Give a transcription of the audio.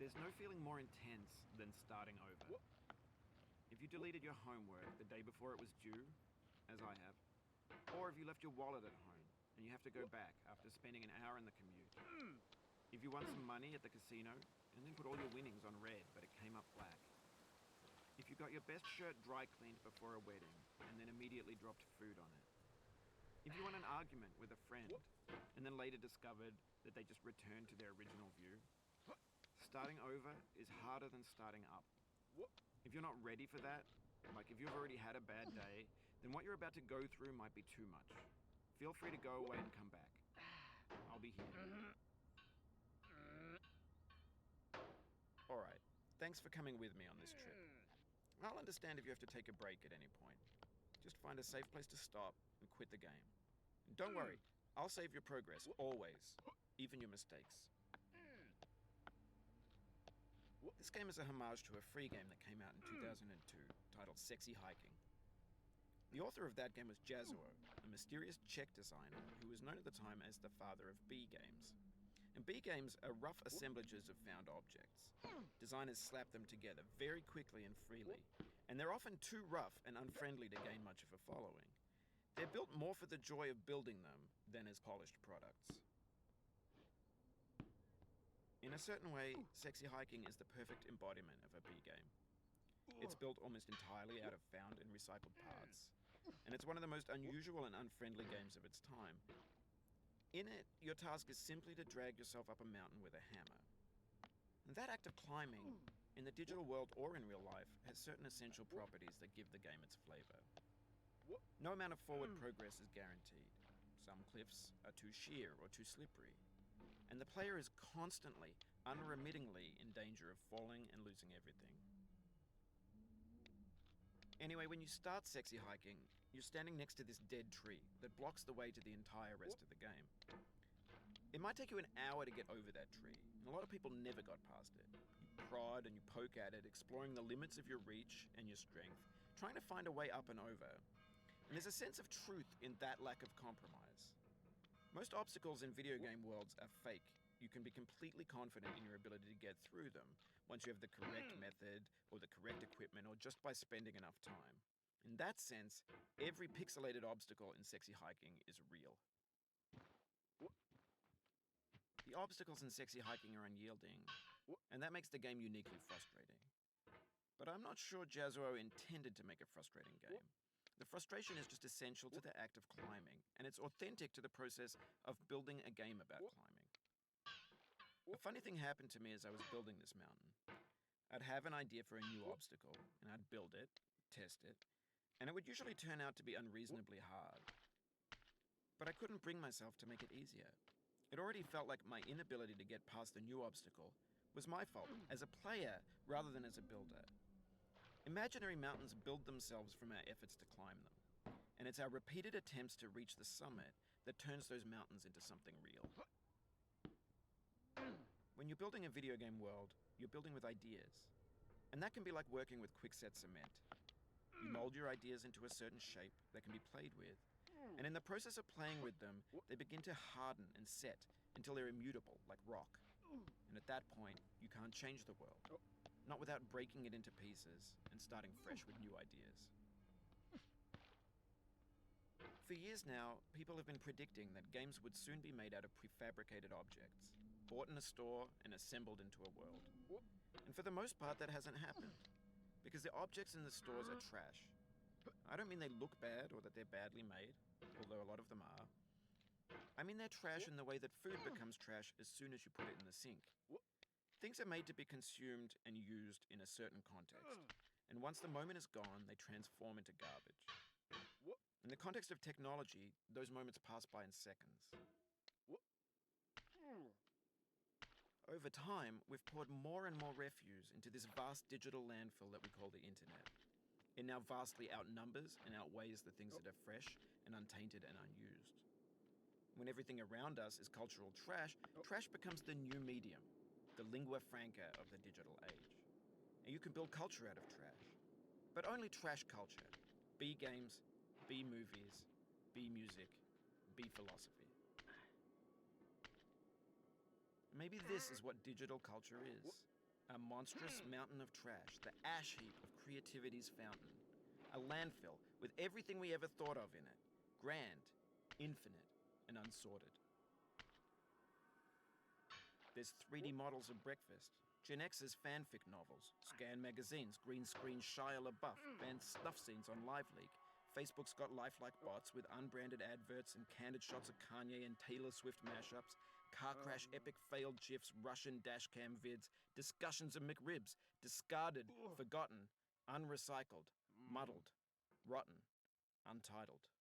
There's no feeling more intense than starting over. If you deleted your homework the day before it was due, as I have, or if you left your wallet at home and you have to go back after spending an hour in the commute. If you won some money at the casino and then put all your winnings on red but it came up black. If you got your best shirt dry cleaned before a wedding and then immediately dropped food on it. If you won an argument with a friend and then later discovered that they just returned to their original view. Starting over is harder than starting up. If you're not ready for that, like if you've already had a bad day, then what you're about to go through might be too much. Feel free to go away and come back. I'll be here. Alright, thanks for coming with me on this trip. I'll understand if you have to take a break at any point. Just find a safe place to stop and quit the game. And don't worry, I'll save your progress, always, even your mistakes. This game is a homage to a free game that came out in 2002, titled Sexy Hiking. The author of that game was Jazuo, a mysterious Czech designer who was known at the time as the father of B games. And B games are rough assemblages of found objects. Designers slap them together very quickly and freely, and they're often too rough and unfriendly to gain much of a following. They're built more for the joy of building them than as polished products. In a certain way, Sexy Hiking is the perfect embodiment of a B game. It's built almost entirely out of found and recycled parts, and it's one of the most unusual and unfriendly games of its time. In it, your task is simply to drag yourself up a mountain with a hammer. And that act of climbing, in the digital world or in real life, has certain essential properties that give the game its flavor. No amount of forward progress is guaranteed. Some cliffs are too sheer or too slippery. And the player is constantly, unremittingly in danger of falling and losing everything. Anyway, when you start Sexy Hiking, you're standing next to this dead tree that blocks the way to the entire rest of the game. It might take you an hour to get over that tree, and a lot of people never got past it. You prod and you poke at it, exploring the limits of your reach and your strength, trying to find a way up and over. And there's a sense of truth in that lack of compromise. Most obstacles in video game worlds are fake. You can be completely confident in your ability to get through them once you have the correct method or the correct equipment or just by spending enough time. In that sense, every pixelated obstacle in Sexy Hiking is real. The obstacles in Sexy Hiking are unyielding, and that makes the game uniquely frustrating. But I'm not sure Jazuo intended to make a frustrating game. The frustration is just essential to the act of climbing, and it's authentic to the process of building a game about climbing. A funny thing happened to me as I was building this mountain. I'd have an idea for a new obstacle, and I'd build it, test it, and it would usually turn out to be unreasonably hard. But I couldn't bring myself to make it easier. It already felt like my inability to get past the new obstacle was my fault as a player rather than as a builder. Imaginary mountains build themselves from our efforts to climb them, and it's our repeated attempts to reach the summit that turns those mountains into something real. When you're building a video game world, you're building with ideas, and that can be like working with quickset cement. You mold your ideas into a certain shape that can be played with, and in the process of playing with them, they begin to harden and set until they're immutable, like rock. And at that point, you can't change the world. Not without breaking it into pieces and starting fresh with new ideas. For years now, people have been predicting that games would soon be made out of prefabricated objects, bought in a store and assembled into a world. And for the most part, that hasn't happened, because the objects in the stores are trash. I don't mean they look bad or that they're badly made, although a lot of them are. I mean they're trash in the way that food becomes trash as soon as you put it in the sink. Things are made to be consumed and used in a certain context, and once the moment is gone, they transform into garbage. In the context of technology, those moments pass by in seconds. Over time, we've poured more and more refuse into this vast digital landfill that we call the internet. It now vastly outnumbers and outweighs the things that are fresh and untainted and unused. When everything around us is cultural trash, trash becomes the new medium, the lingua franca of the digital age. And you can build culture out of trash. But only trash culture. B games, B movies, B music, B philosophy. Maybe this is what digital culture is. A monstrous mountain of trash, the ash heap of creativity's fountain. A landfill with everything we ever thought of in it. Grand, infinite, and unsorted. There's 3D models of breakfast, Gen X's fanfic novels, Scan magazines, green screen Shia LaBeouf, banned snuff scenes on LiveLeak. Facebook's got lifelike bots with unbranded adverts and candid shots of Kanye and Taylor Swift mashups, car crash epic failed GIFs, Russian dashcam vids, discussions of McRibs, discarded, forgotten, unrecycled, muddled, rotten, untitled.